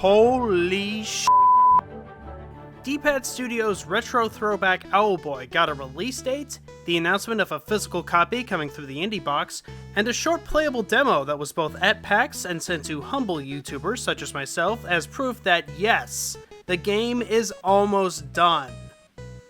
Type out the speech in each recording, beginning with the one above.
Holy sh**. D-Pad Studios' retro throwback Owlboy got a release date, the announcement of a physical copy coming through the indie box, and a short playable demo that was both at PAX and sent to humble YouTubers such as myself as proof that yes, the game is almost done.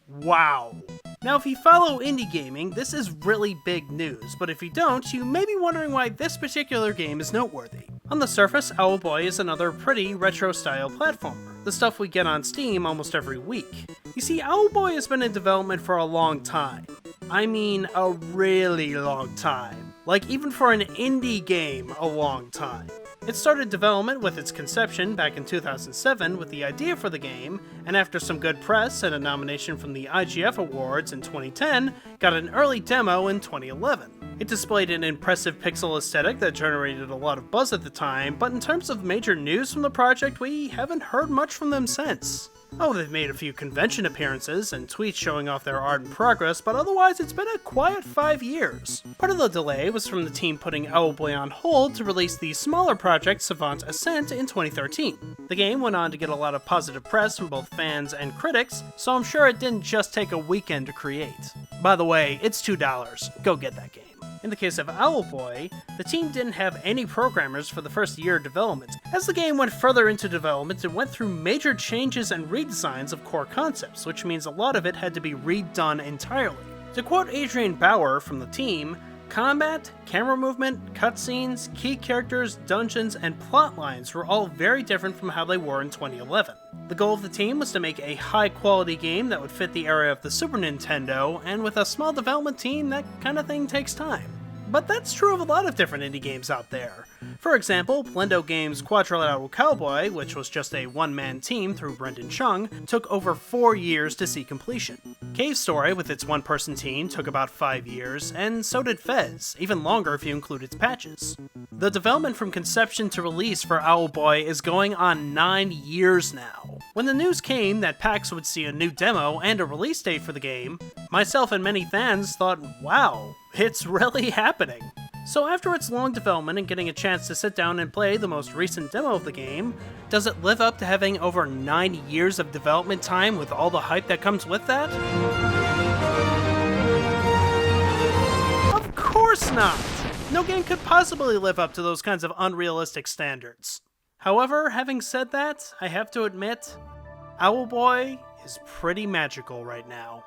Wow. Now if you follow indie gaming, this is really big news, but if you don't, you may be wondering why this particular game is noteworthy. On the surface, Owlboy is another pretty retro-style platformer, the stuff we get on Steam almost every week. You see, Owlboy has been in development for a long time. I mean, a really long time. Like, even for an indie game, a long time. It started development with its conception back in 2007 with the idea for the game, and after some good press and a nomination from the IGF Awards in 2010, got an early demo in 2011. It displayed an impressive pixel aesthetic that generated a lot of buzz at the time, but in terms of major news from the project, we haven't heard much from them since. Oh, they've made a few convention appearances and tweets showing off their art and progress, but otherwise it's been a quiet 5 years. Part of the delay was from the team putting Owlboy on hold to release the smaller project Savant Ascent in 2013. The game went on to get a lot of positive press from both fans and critics, so I'm sure it didn't just take a weekend to create. By the way, it's $2. Go get that game. In the case of Owlboy, the team didn't have any programmers for the first year of development. As the game went further into development, it went through major changes and redesigns of core concepts, which means a lot of it had to be redone entirely. To quote Adrian Bauer from the team, combat, camera movement, cutscenes, key characters, dungeons, and plot lines were all very different from how they were in 2011. The goal of the team was to make a high-quality game that would fit the era of the Super Nintendo, and with a small development team, that kind of thing takes time. But that's true of a lot of different indie games out there. For example, Blendo Games' Quadrilateral Cowboy, which was just a one-man team through Brendan Chung, took over 4 years to see completion. Cave Story, with its one-person team, took about 5 years, and so did Fez, even longer if you include its patches. The development from conception to release for Owlboy is going on 9 years now. When the news came that PAX would see a new demo and a release date for the game, myself and many fans thought, wow, it's really happening. So after its long development and getting a chance to sit down and play the most recent demo of the game, does it live up to having over 9 years of development time with all the hype that comes with that? Of course not! No game could possibly live up to those kinds of unrealistic standards. However, having said that, I have to admit, Owlboy is pretty magical right now.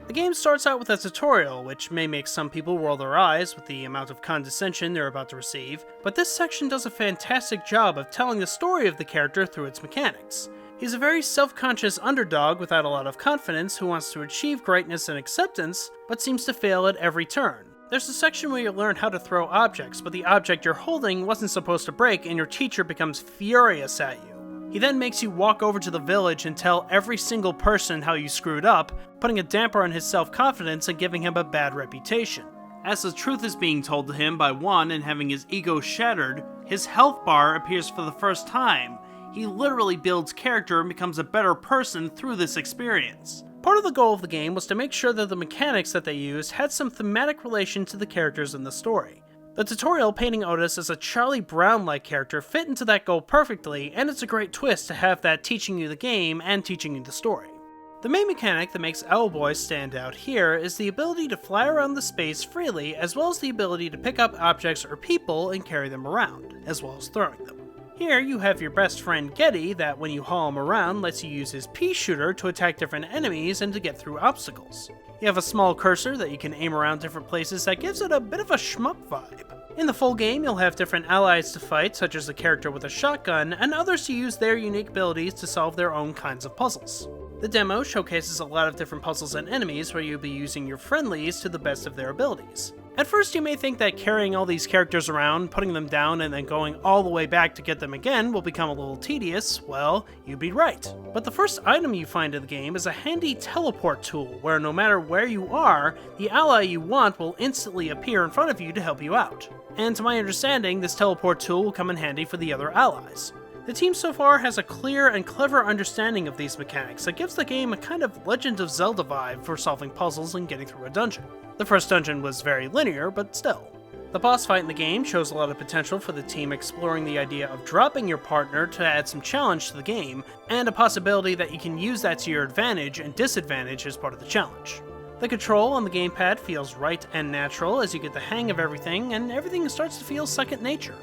The game starts out with a tutorial, which may make some people roll their eyes with the amount of condescension they're about to receive, but this section does a fantastic job of telling the story of the character through its mechanics. He's a very self-conscious underdog without a lot of confidence who wants to achieve greatness and acceptance, but seems to fail at every turn. There's a section where you learn how to throw objects, but the object you're holding wasn't supposed to break and your teacher becomes furious at you. He then makes you walk over to the village and tell every single person how you screwed up, putting a damper on his self-confidence and giving him a bad reputation. As the truth is being told to him by one and having his ego shattered, his health bar appears for the first time. He literally builds character and becomes a better person through this experience. Part of the goal of the game was to make sure that the mechanics that they used had some thematic relation to the characters in the story. The tutorial painting Otis as a Charlie Brown-like character fit into that goal perfectly, and it's a great twist to have that teaching you the game and teaching you the story. The main mechanic that makes Owlboy stand out here is the ability to fly around the space freely, as well as the ability to pick up objects or people and carry them around, as well as throwing them. Here you have your best friend Getty that when you haul him around lets you use his pea shooter to attack different enemies and to get through obstacles. You have a small cursor that you can aim around different places that gives it a bit of a shmup vibe. In the full game, you'll have different allies to fight, such as a character with a shotgun, and others to use their unique abilities to solve their own kinds of puzzles. The demo showcases a lot of different puzzles and enemies where you'll be using your friendlies to the best of their abilities. At first you may think that carrying all these characters around, putting them down, and then going all the way back to get them again will become a little tedious. Well, you'd be right. But the first item you find in the game is a handy teleport tool, where no matter where you are, the ally you want will instantly appear in front of you to help you out. And to my understanding, this teleport tool will come in handy for the other allies. The team so far has a clear and clever understanding of these mechanics that gives the game a kind of Legend of Zelda vibe for solving puzzles and getting through a dungeon. The first dungeon was very linear, but still. The boss fight in the game shows a lot of potential for the team exploring the idea of dropping your partner to add some challenge to the game, and a possibility that you can use that to your advantage and disadvantage as part of the challenge. The control on the gamepad feels right and natural as you get the hang of everything, and everything starts to feel second nature.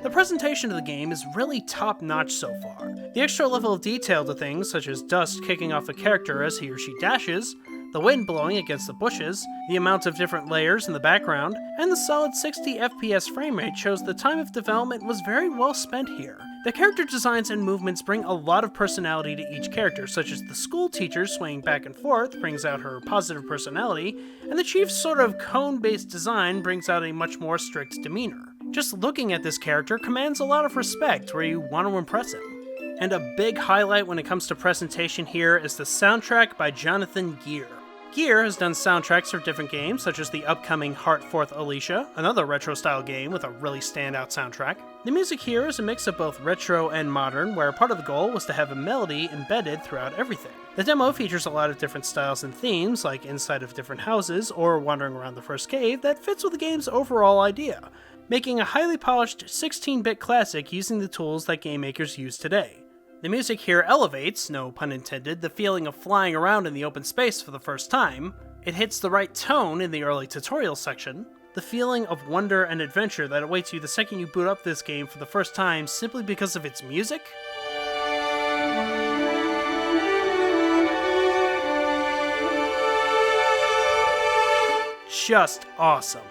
The presentation of the game is really top-notch so far. The extra level of detail to things such as dust kicking off a character as he or she dashes, the wind blowing against the bushes, the amount of different layers in the background, and the solid 60 FPS frame rate shows the time of development was very well spent here. The character designs and movements bring a lot of personality to each character, such as the school teacher swaying back and forth brings out her positive personality, and the chief's sort of cone-based design brings out a much more strict demeanor. Just looking at this character commands a lot of respect where you want to impress him. And a big highlight when it comes to presentation here is the soundtrack by Jonathan Geer. Geer has done soundtracks for different games, such as the upcoming Heartforth Alicia, another retro-style game with a really standout soundtrack. The music here is a mix of both retro and modern, where part of the goal was to have a melody embedded throughout everything. The demo features a lot of different styles and themes, like inside of different houses or wandering around the first cave, that fits with the game's overall idea, making a highly polished 16-bit classic using the tools that game makers use today. The music here elevates, no pun intended, the feeling of flying around in the open space for the first time. It hits the right tone in the early tutorial section. The feeling of wonder and adventure that awaits you the second you boot up this game for the first time simply because of its music. Just awesome.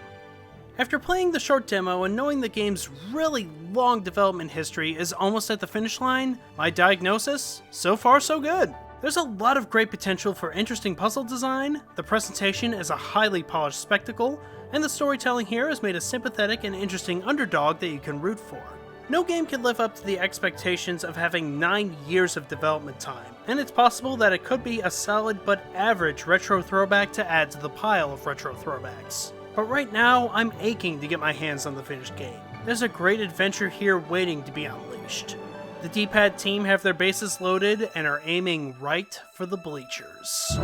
After playing the short demo and knowing the game's really long development history is almost at the finish line, my diagnosis? So far so good. There's a lot of great potential for interesting puzzle design, the presentation is a highly polished spectacle, and the storytelling here has made a sympathetic and interesting underdog that you can root for. No game can live up to the expectations of having 9 years of development time, and it's possible that it could be a solid but average retro throwback to add to the pile of retro throwbacks. But right now, I'm aching to get my hands on the finished game. There's a great adventure here waiting to be unleashed. The D-pad team have their bases loaded and are aiming right for the bleachers.